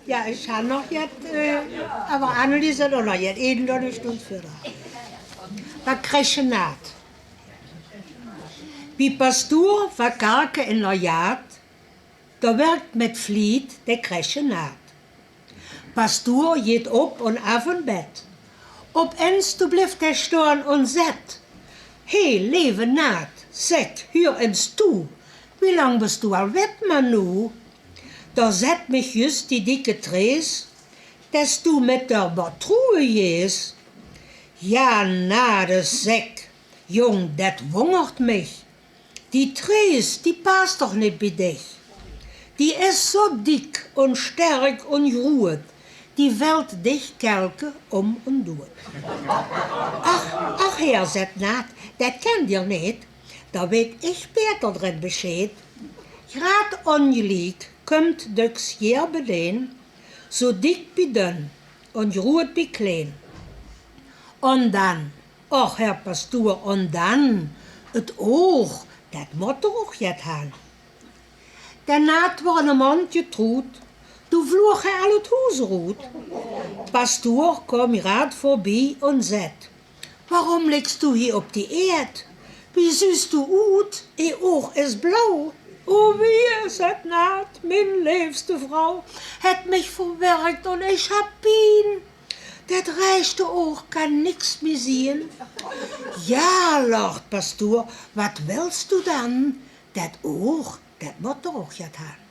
Ja, ich habe noch jetzt, aber Annelies hat auch noch jetzt eine Stunde für. Da kriegst du nicht. Wie Pastor van Karken in der Jagd, da werkt met vliet, der kriegst du nicht. Pastor geht op und af in Bett. Op eens du blijft der staan und zet. Hey, leve naad, zeg, hör eens toe. Wie lang bist du al wet, Manu? Da zet mich just die dicke Trees, dass du mit der Batruhe jes. Ja, na, das Säck, Jung, dat wungert mich. Die Trees, die passt doch nicht bei dich. Die ist so dick und stark und ruht, die Welt dich kelke und durch. Ach, Herr, zet naad, dat kennt ihr nicht. Da weet ich beter drin Bescheid. Grad ongelijk kommt durchs Jahr bedeen, so dick wie dünn und ruht wie klein. Und dann, ach Herr Pastor, und dann, het oog, dat moet er ook jet han. Daarna wordt een mond getroed, du vloog hij al het huis roet. Pastor kom raad voorbij und zet, warum legst du hier op die Erd? Wie siehst du uit, ihr oog is blauw. O wie, zet naad, mijn liefste Frau, het mich verwerkt und ich hab Pien. Dat reichte oog kann nix mehr sehen. Ja, lacht Pastor, wat willst du dann? Dat oog, dat moet er ook jet haben.